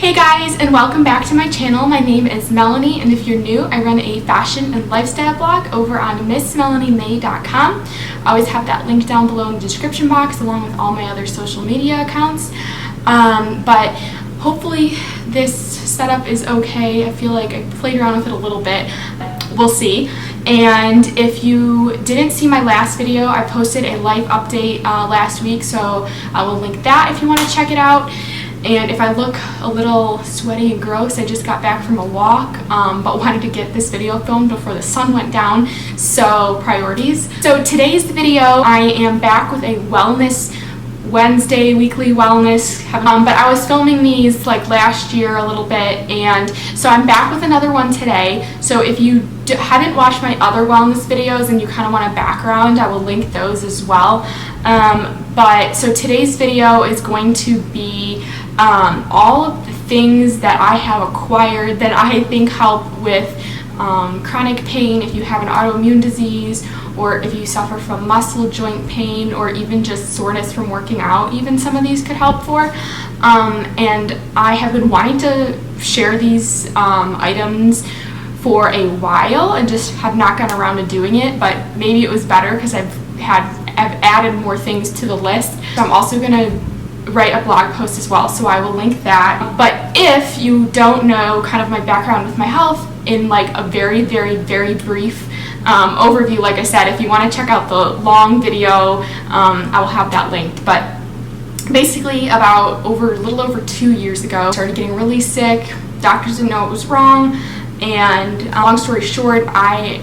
Hey guys, and welcome back to my channel. My name is Melanie, and if you're new, I run a fashion and lifestyle blog over on MissMelanieMay.com. I always have that link down below in the description box along with all my other social media accounts. But hopefully this setup is okay. I feel like I played around with it a little bit. We'll see. And if you didn't see my last video, I posted a life update last week, so I will link that if you want to check it out. And if I look a little sweaty and gross, I just got back from a walk, but wanted to get this video filmed before the sun went down, so priorities. So today's video, I am back with a wellness Wednesday, weekly wellness, but I was filming these like last year a little bit, and so I'm back with another one today. So if you hadn't watched my other wellness videos and you kind of want a background, I will link those as well. But so today's video is going to be all of the things that I have acquired that I think help with chronic pain, if you have an autoimmune disease, or if you suffer from muscle joint pain, or even just soreness from working out. Even some of these could help for. And I have been wanting to share these items for a while and just have not gotten around to doing it, but maybe it was better because I've added more things to the list. So I'm also going to write a blog post as well, so I will link that. But if you don't know kind of my background with my health in like a very brief overview, like I said, if you want to check out the long video, I will have that linked. But basically about a little over 2 years ago, I started getting really sick. Doctors didn't know what was wrong. And long story short, I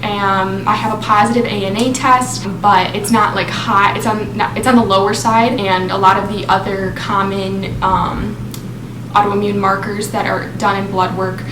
have a positive ANA test, but it's not like high. It's on the lower side, and a lot of the other common autoimmune markers that are done in blood work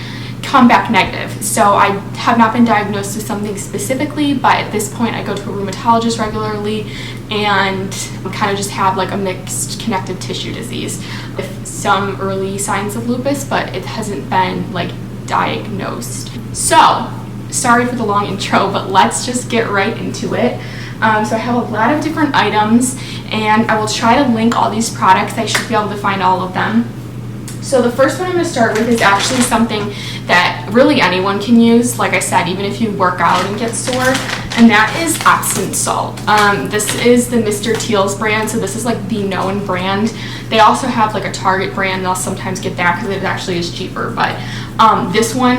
come back negative. So I have not been diagnosed with something specifically, but at this point I go to a rheumatologist regularly and kind of just have like a mixed connective tissue disease with some early signs of lupus, but it hasn't been like diagnosed. So sorry for the long intro, but let's just get right into it. So I have a lot of different items, and I will try to link all these products. I should be able to find all of them. So the first one I'm going to start with is actually something that really anyone can use, like I said, even if you work out and get sore, and that is Epsom salt. This is the Mr. Teal's brand, so this is like the known brand. They also have like a Target brand, and I'll sometimes get that because it actually is cheaper, but this one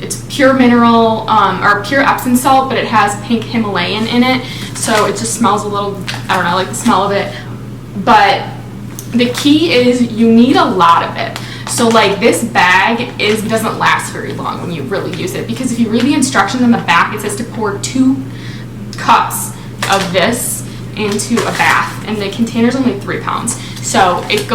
it's pure mineral, or pure Epsom salt, but it has pink Himalayan in it, so it just smells a little, I don't know, I like the smell of it. But the key is you need a lot of it. So like this bag doesn't last very long when you really use it, because if you read the instructions on the back, it says to pour 2 cups of this into a bath, and the container's only 3 pounds. So it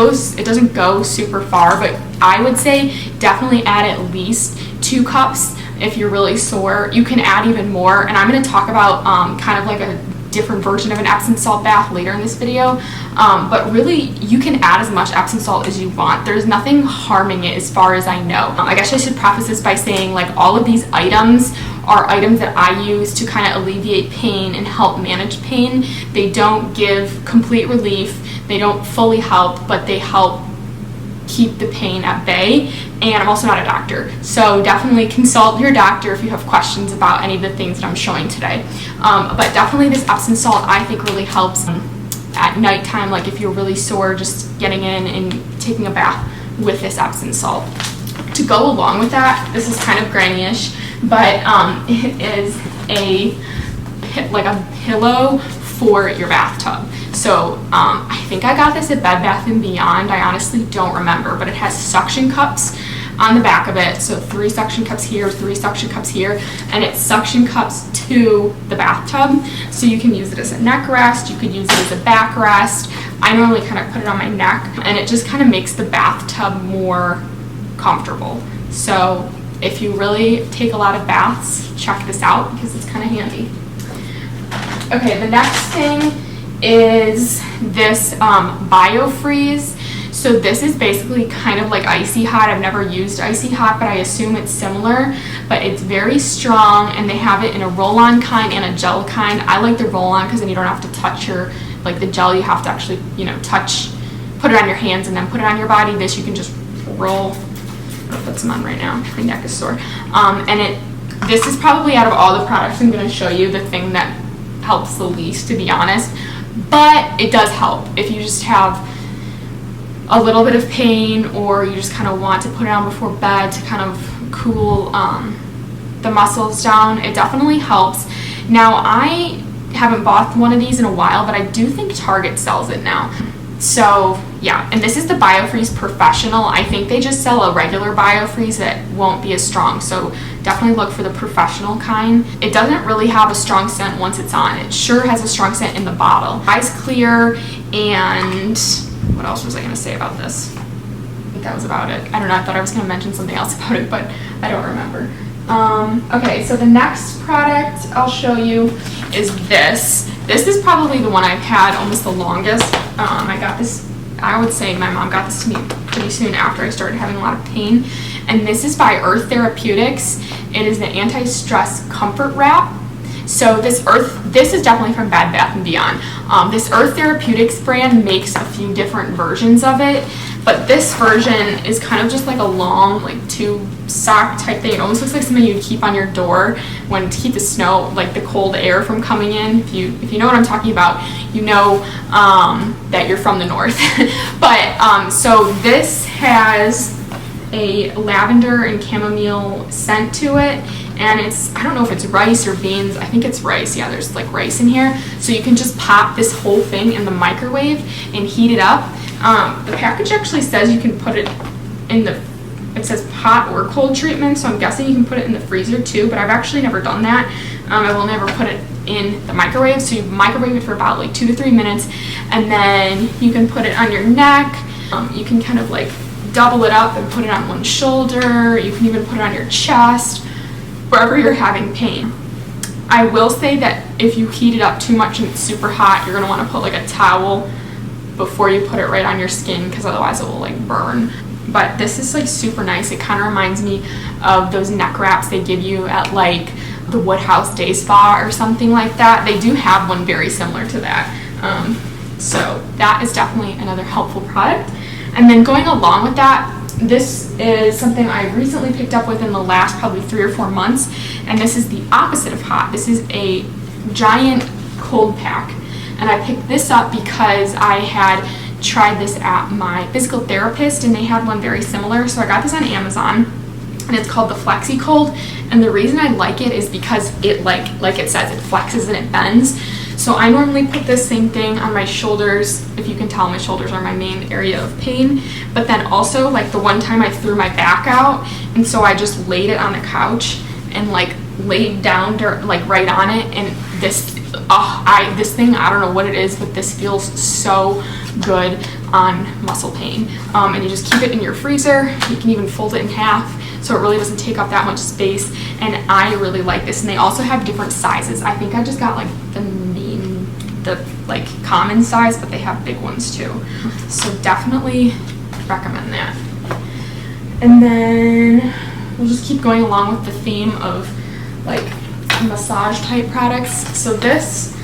doesn't go super far, but I would say definitely add at least 2 cups if you're really sore. You can add even more, and I'm going to talk about kind of like a different version of an Epsom salt bath later in this video, but really you can add as much Epsom salt as you want. There's nothing harming it as far as I know. I guess I should preface this by saying like all of these items are items that I use to kind of alleviate pain and help manage pain. They don't give complete relief, they don't fully help, but they help keep the pain at bay. And I'm also not a doctor, so definitely consult your doctor if you have questions about any of the things that I'm showing today. But definitely this Epsom salt I think really helps at nighttime, like if you're really sore, just getting in and taking a bath with this Epsom salt. To go along with that, this is kind of granny-ish, but it is like a pillow for your bathtub. So I think I got this at Bed Bath & Beyond. I honestly don't remember, but it has suction cups on the back of it. So 3 suction cups here, 3 suction cups here, and it suction cups to the bathtub. So you can use it as a neck rest, you could use it as a back rest. I normally kind of put it on my neck, and it just kind of makes the bathtub more comfortable. So if you really take a lot of baths, check this out because it's kind of handy. Okay, the next thing is this BioFreeze. So this is basically kind of like Icy Hot. I've never used Icy Hot, but I assume it's similar, but it's very strong, and they have it in a roll-on kind and a gel kind. I like the roll-on because then you don't have to touch the gel, you have to actually, touch put it on your hands and then put it on your body. This you can just roll. I'll put some on right now. My neck is sore. This is probably, out of all the products I'm going to show you, the thing that helps the least, to be honest. But it does help if you just have a little bit of pain, or you just kind of want to put it on before bed to kind of cool the muscles down. It definitely helps. Now, I haven't bought one of these in a while, but I do think Target sells it now. So yeah, and this is the Biofreeze Professional. I think they just sell a regular Biofreeze that won't be as strong, so definitely look for the professional kind. It doesn't really have a strong scent once it's on. It sure has a strong scent in the bottle. Eyes clear, and what else was I going to say about this? I think that was about it. I don't know, I thought I was going to mention something else about it, but I don't remember. Okay, so the next product I'll show you is this. This is probably the one I've had almost the longest. I got this, I would say my mom got this to me pretty soon after I started having a lot of pain. And this is by Earth Therapeutics. It is the Anti-Stress Comfort Wrap. So this is definitely from Bed Bath & Beyond. This Earth Therapeutics brand makes a few different versions of it, but this version is kind of just like a long, like tube sock type thing. It almost looks like something you'd keep on your door to keep the snow, like the cold air from coming in. If you know what I'm talking about, you know that you're from the north. But so this has a lavender and chamomile scent to it, and it's, I don't know if it's rice or beans. I think it's rice. Yeah, there's like rice in here. So you can just pop this whole thing in the microwave and heat it up. The package actually says you can put it in it says hot or cold treatment, so I'm guessing you can put it in the freezer too, but I've actually never done that. I will never put it in the microwave. So you microwave it for about like 2 to 3 minutes, and then you can put it on your neck. You can kind of like double it up and put it on one shoulder. You can even put it on your chest, wherever you're having pain. I will say that if you heat it up too much and it's super hot, you're gonna want to put like a towel before you put it right on your skin, because otherwise it will like burn. But this is like super nice. It kind of reminds me of those neck wraps they give you at like the Woodhouse Day Spa or something like that. They do have one very similar to that. So that is definitely another helpful product. And then going along with that, this is something I recently picked up within the last probably 3 or 4 months, and this is the opposite of hot. This is a giant cold pack, and I picked this up because I had tried this at my physical therapist, and they had one very similar. So I got this on Amazon, and it's called the Flexi Cold. And the reason I like it is because it, like it says, it flexes and it bends. So I normally put this same thing on my shoulders. If you can tell, my shoulders are my main area of pain. But then also, like the one time I threw my back out, and so I just laid it on the couch and like laid down like right on it, and this thing, I don't know what it is, but this feels so good on muscle pain. And you just keep it in your freezer. You can even fold it in half, so it really doesn't take up that much space. And I really like this. And they also have different sizes. I think I just got like the like common size, but they have big ones too. So definitely recommend that. And then we'll just keep going along with the theme of like massage type products. So this,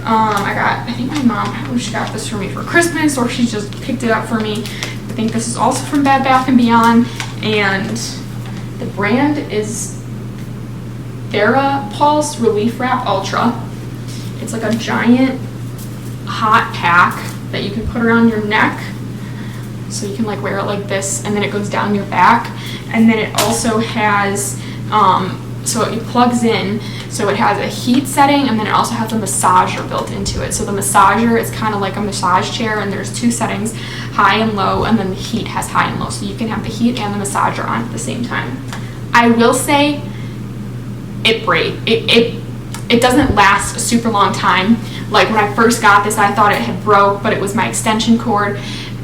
I think my mom, I don't know if she got this for me for Christmas or she just picked it up for me. I think this is also from Bed Bath & Beyond, and the brand is TheraPulse Relief Wrap Ultra. It's like a giant hot pack that you can put around your neck, so you can like wear it like this, and then it goes down your back. And then it also has so it plugs in, so it has a heat setting, and then it also has a massager built into it. So the massager is kind of like a massage chair, and there's 2 settings, high and low, and then the heat has high and low, so you can have the heat and the massager on at the same time. I will say it doesn't last a super long time. Like when I first got this, I thought it had broke, but it was my extension cord.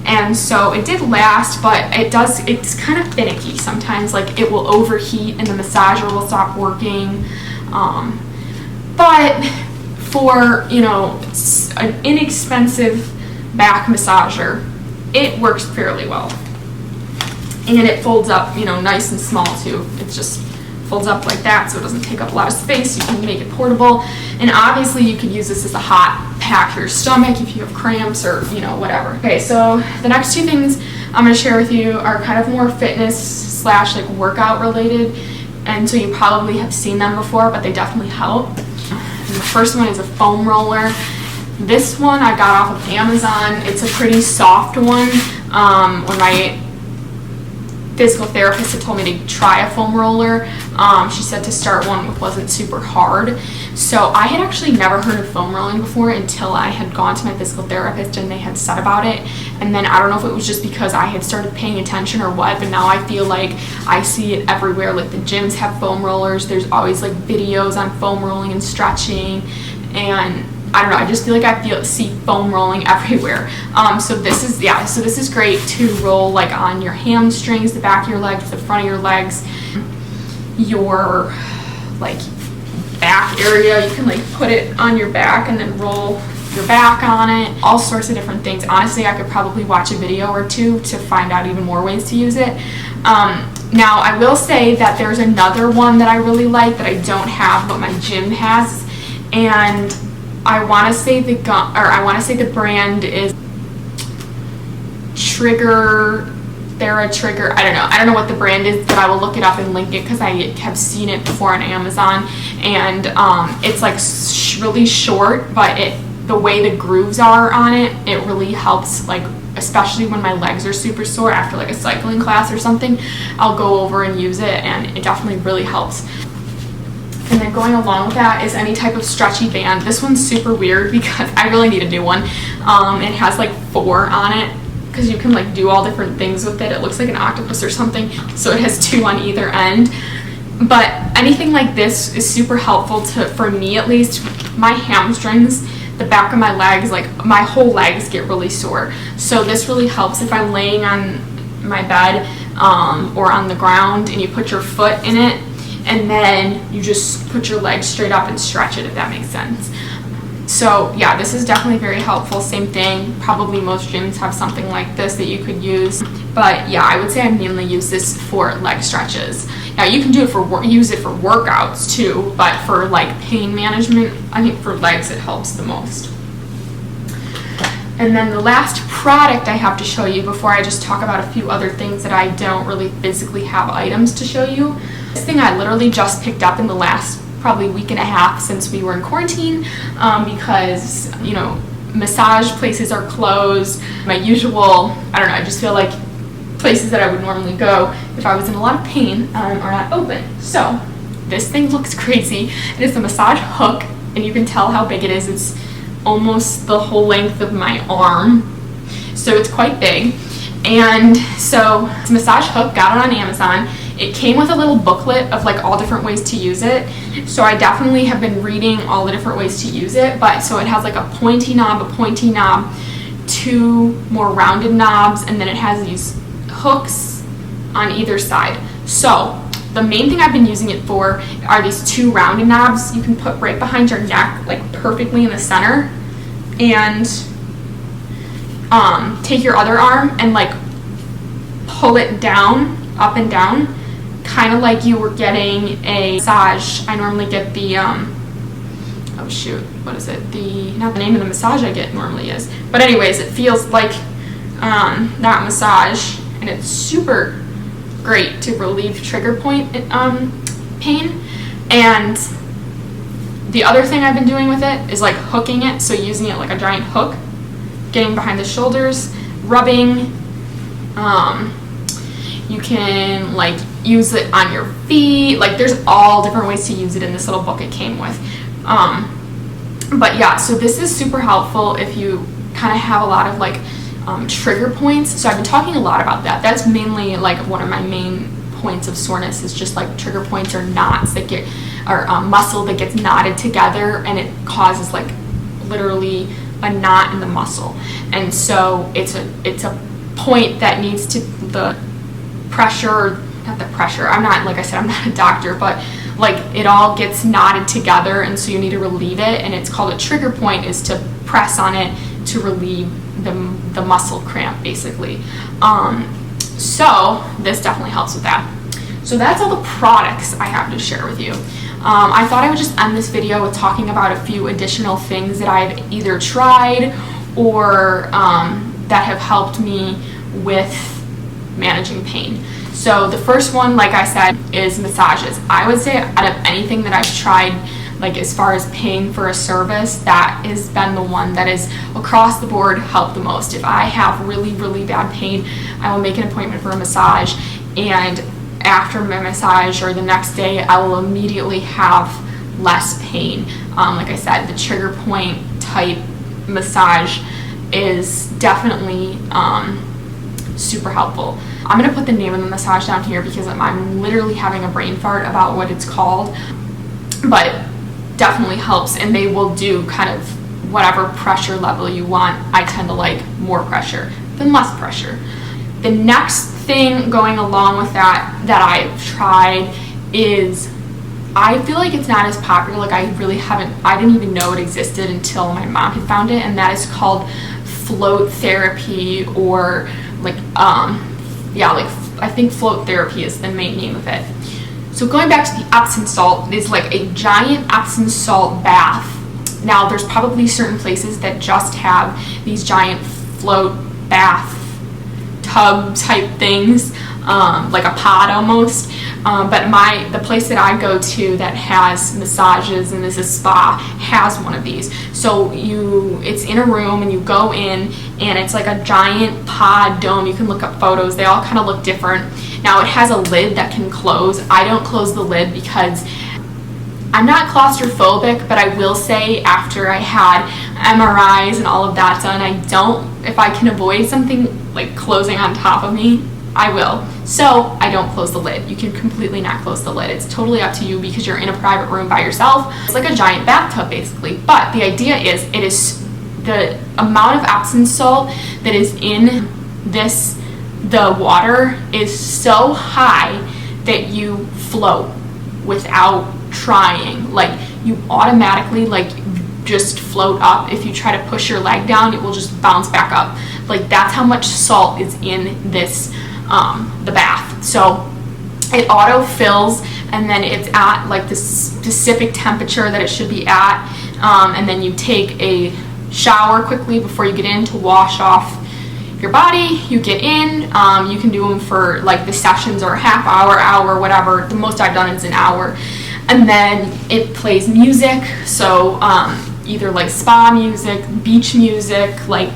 And so it did last, but it's kind of finicky sometimes. Like it will overheat and the massager will stop working. But for, you know, an inexpensive back massager, it works fairly well. And it folds up, you know, nice and small too. It's just folds up like that so it doesn't take up a lot of space. You can make it portable, and obviously you could use this as a hot pack for your stomach if you have cramps or, you know, whatever. Okay, so the next two things I'm going to share with you are kind of more fitness / like workout related, and so you probably have seen them before, but they definitely help. And the first one is a foam roller. This one I got off of Amazon. It's a pretty soft one. When my physical therapist had told me to try a foam roller, she said to start one that wasn't super hard. So I had actually never heard of foam rolling before until I had gone to my physical therapist and they had said about it. And then I don't know if it was just because I had started paying attention or what, but now I feel like I see it everywhere. Like the gyms have foam rollers. There's always like videos on foam rolling and stretching, and I don't know, I just feel like I see foam rolling everywhere. So this is great to roll like on your hamstrings, the back of your legs, the front of your legs, your like back area. You can like put it on your back and then roll your back on it. All sorts of different things. Honestly, I could probably watch a video or two to find out even more ways to use it. Now I will say that there's another one that I really like that I don't have but my gym has, and I want to say the brand is TheraTrigger. I don't know what the brand is, but I will look it up and link it because I have seen it before on Amazon. And it's like really short, but the way the grooves are on it, it really helps. Like especially when my legs are super sore after like a cycling class or something, I'll go over and use it, and it definitely really helps. And then going along with that is any type of stretchy band. This one's super weird because I really need a new one. It has like 4 on it because you can like do all different things with it. It looks like an octopus or something. So it has 2 on either end. But anything like this is super helpful for me at least. My hamstrings, the back of my legs, like my whole legs get really sore. So this really helps if I'm laying on my bed or on the ground and you put your foot in it, and then you just put your legs straight up and stretch it, if that makes sense. So yeah, this is definitely very helpful. Same thing, probably most gyms have something like this that you could use. But yeah, I would say I mainly use this for leg stretches. Now you can use it for workouts too, but for like pain management, I think for legs it helps the most. And then the last product I have to show you before I just talk about a few other things that I don't really physically have items to show you. This thing I literally just picked up in the last probably week and a half since we were in quarantine, because, you know, massage places are closed. My usual, I don't know, I just feel like places that I would normally go if I was in a lot of pain are not open. So this thing looks crazy. It is a massage hook, and you can tell how big it is. It's almost the whole length of my arm, so it's quite big. And so it's a massage hook, got it on Amazon. It came with a little booklet of like all different ways to use it, so I definitely have been reading all the different ways to use it. But so it has like a pointy knob, 2 more rounded knobs, and then it has these hooks on either side. So the main thing I've been using it for are these 2 rounded knobs you can put right behind your neck, like perfectly in the center, and take your other arm and like pull it down, up and down, kind of like you were getting a massage. I normally get the oh shoot, what is it? Not the name of the massage I get normally is, but anyways, it feels like that massage, and it's super great to relieve trigger point pain. And the other thing I've been doing with it is like hooking it, so using it like a giant hook, getting behind the shoulders, rubbing. You can like use it on your feet. Like there's all different ways to use it in this little book it came with. But yeah, so this is super helpful if you kind of have a lot of like trigger points. So I've been talking a lot about that. That's mainly like one of my main points of soreness, is just like trigger points or knots that get, or muscle that gets knotted together, and it causes like literally a knot in the muscle. And so it's a point that needs to, the pressure, not the pressure, I'm not, like I said, I'm not a doctor, but like it all gets knotted together, and so you need to relieve it, and it's called a trigger point, is to press on it to relieve the muscle cramp basically. So this definitely helps with that. So that's all the products I have to share with you. I thought I would just end this video with talking about a few additional things that I've either tried or that have helped me with managing pain. So the first one, like I said, is massages. I would say out of anything that I've tried, like as far as paying for a service, that has been the one that is across the board helped the most. If I have really, really bad pain, I will make an appointment for a massage, and after my massage or the next day, I will immediately have less pain. Like I said, the trigger point type massage is definitely super helpful. I'm gonna put the name of the massage down here because I'm literally having a brain fart about what it's called, but definitely helps, and they will do kind of whatever pressure level you want. I tend to like more pressure than less pressure. The next thing going along with that I've tried is, I feel like it's not as popular, like I didn't even know it existed until my mom had found it, and that is called float therapy, or like I think float therapy is the main name of it. So going back to the Epsom salt, it is like a giant Epsom salt bath. Now there's probably certain places that just have these giant float bath tub type things, like a pod almost. But the place that I go to that has massages and is a spa has one of these. So it's in a room and you go in and it's like a giant pod dome. You can look up photos. They all kind of look different. Now it has a lid that can close. I don't close the lid because I'm not claustrophobic, but I will say after I had MRIs and all of that done, if I can avoid something like closing on top of me, I will. So I don't close the lid. You can completely not close the lid. It's totally up to you because you're in a private room by yourself. It's like a giant bathtub basically. But the idea is, it is the amount of Epsom salt that is in the water is so high that you float without trying. Like you automatically just float up. If you try to push your leg down, it will just bounce back up. Like that's how much salt is in this the bath. So it auto fills, and then it's at like the specific temperature that it should be at, and then you take a shower quickly before you get in to wash off your body. You get in, you can do them for like the sessions or a half hour, whatever. The most I've done is an hour, and then it plays music, so either like spa music, beach music, like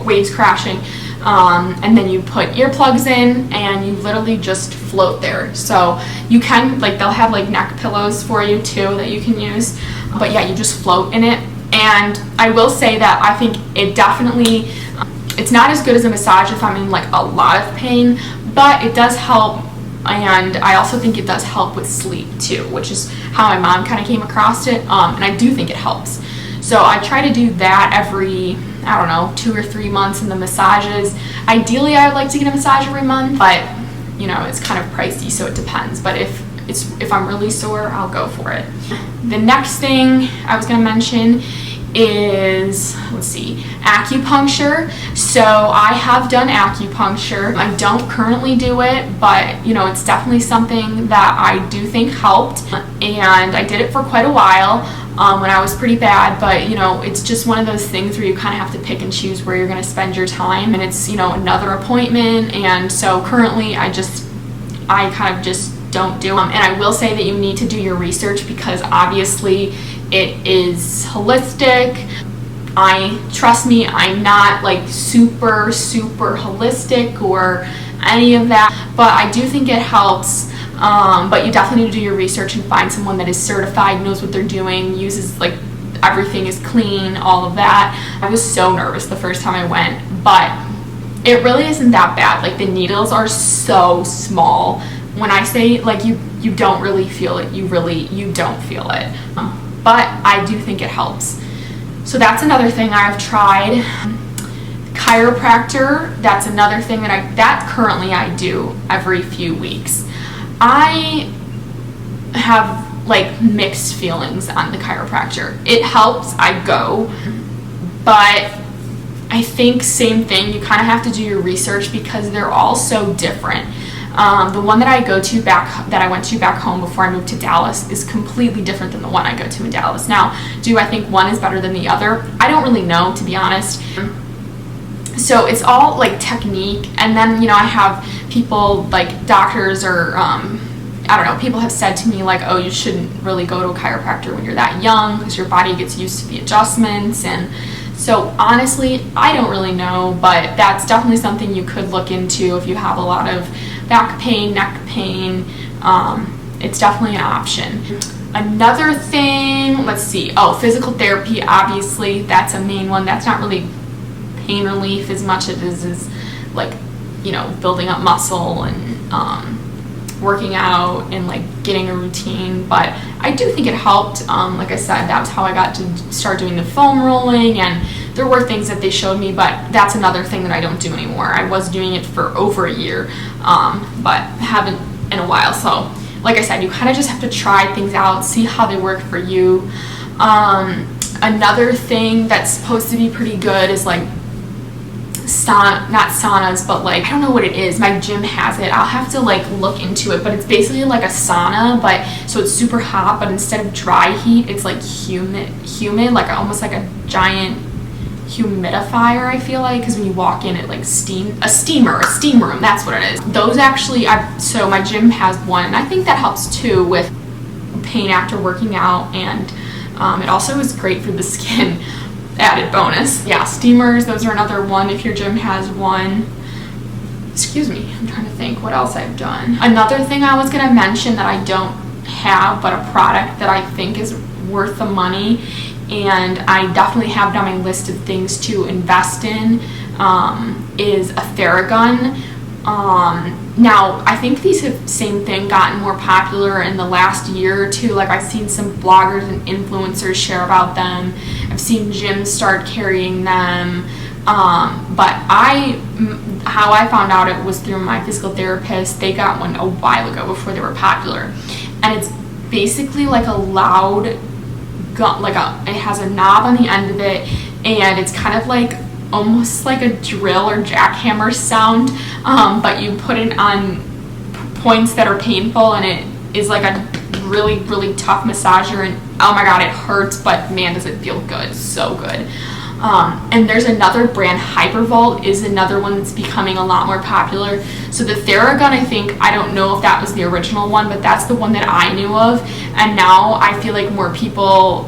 waves crashing, and then you put earplugs in and you literally just float there. So you can, like, they'll have like neck pillows for you too that you can use, but yeah, you just float in it. And I will say that I think it definitely, it's not as good as a massage if I'm in like a lot of pain, but it does help. And I also think it does help with sleep too, which is how my mom kind of came across it, and I do think it helps. So I try to do that every, 2 or 3 months in the massages. Ideally, I would like to get a massage every month, but it's kind of pricey, so it depends. But if I'm really sore, I'll go for it. The next thing I was going to mention is, acupuncture. So I have done acupuncture. I don't currently do it, but it's definitely something that I do think helped, and I did it for quite a while when I was pretty bad. But it's just one of those things where you kind of have to pick and choose where you're going to spend your time, and it's another appointment. And so currently I kind of just don't do them. And I will say that you need to do your research, because obviously it is holistic. Trust me, I'm not like super holistic or any of that, but I do think it helps. But you definitely need to do your research and find someone that is certified, knows what they're doing, uses, like, everything is clean, all of that. I was so nervous the first time I went, but it really isn't that bad. Like, the needles are so small. When I say, like, you don't really feel it, you don't feel it. But I do think it helps. So that's another thing I've tried. Chiropractor, that's another thing that currently I do every few weeks. I have like mixed feelings on the chiropractor. It helps, I go, but I think same thing, you kind of have to do your research because they're all so different. The one that I went to back home before I moved to Dallas is completely different than the one I go to in Dallas. Now, do I think one is better than the other? I don't really know, to be honest. So it's all like technique, and then, you know, I have people like doctors or I don't know, people have said to me like, oh, you shouldn't really go to a chiropractor when you're that young because your body gets used to the adjustments. And so honestly, I don't really know, but that's definitely something you could look into if you have a lot of back pain, neck pain. It's definitely an option. Another thing, let's see, physical therapy, obviously, that's a main one. That's not really pain relief as much as it is like, you know, building up muscle and working out and like getting a routine. But I do think it helped. Like I said, that's how I got to start doing the foam rolling, and there were things that they showed me, but that's another thing that I don't do anymore. I was doing it for over a year, but haven't in a while. So like I said, you kind of just have to try things out, see how they work for you. Another thing that's supposed to be pretty good is like not saunas, but like, I don't know what it is. My gym has it. I'll have to like look into it, but it's basically like a sauna, but so it's super hot, but instead of dry heat, it's like humid, like almost like a giant humidifier, I feel like, because when you walk in, it like a steam room, that's what it is. Those actually, so my gym has one, and I think that helps too with pain after working out, and it also is great for the skin. Added bonus. Yeah, steamers, those are another one if your gym has one. Excuse me, I'm trying to think what else I've done. Another thing I was going to mention that I don't have, but a product that I think is worth the money, and I definitely have it on my list of things to invest in, is a Theragun. Now, I think these have, same thing, gotten more popular in the last year or two. Like, I've seen some bloggers and influencers share about them. I've seen gyms start carrying them. But how I found out it was through my physical therapist. They got one a while ago before they were popular. And it's basically like a loud gun, it has a knob on the end of it, and it's kind of like almost like a drill or jackhammer sound, but you put it on points that are painful, and it is like a really, really tough massager, and oh my god, it hurts, but man, does it feel good. So good. And there's another brand, Hypervolt is another one that's becoming a lot more popular. So the Theragun, I don't know if that was the original one, but that's the one that I knew of, and now I feel like more people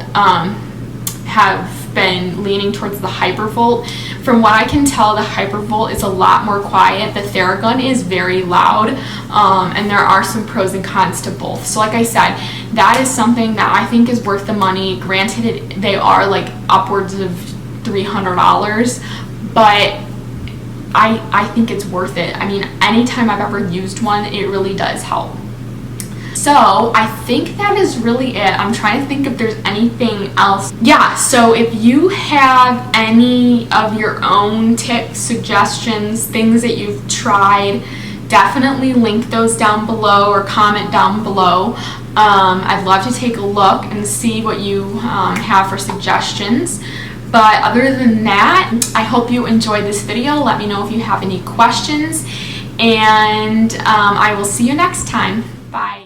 have been leaning towards the Hypervolt. From what I can tell, the Hypervolt is a lot more quiet. The Theragun is very loud, and there are some pros and cons to both. So like I said, that is something that I think is worth the money. Granted, they are like upwards of $300, but I think it's worth it. I mean, anytime I've ever used one, it really does help. So I think that is really it. I'm trying to think if there's anything else. Yeah, so if you have any of your own tips, suggestions, things that you've tried, definitely link those down below or comment down below. I'd love to take a look and see what you have for suggestions. But other than that, I hope you enjoyed this video. Let me know if you have any questions, and I will see you next time. Bye.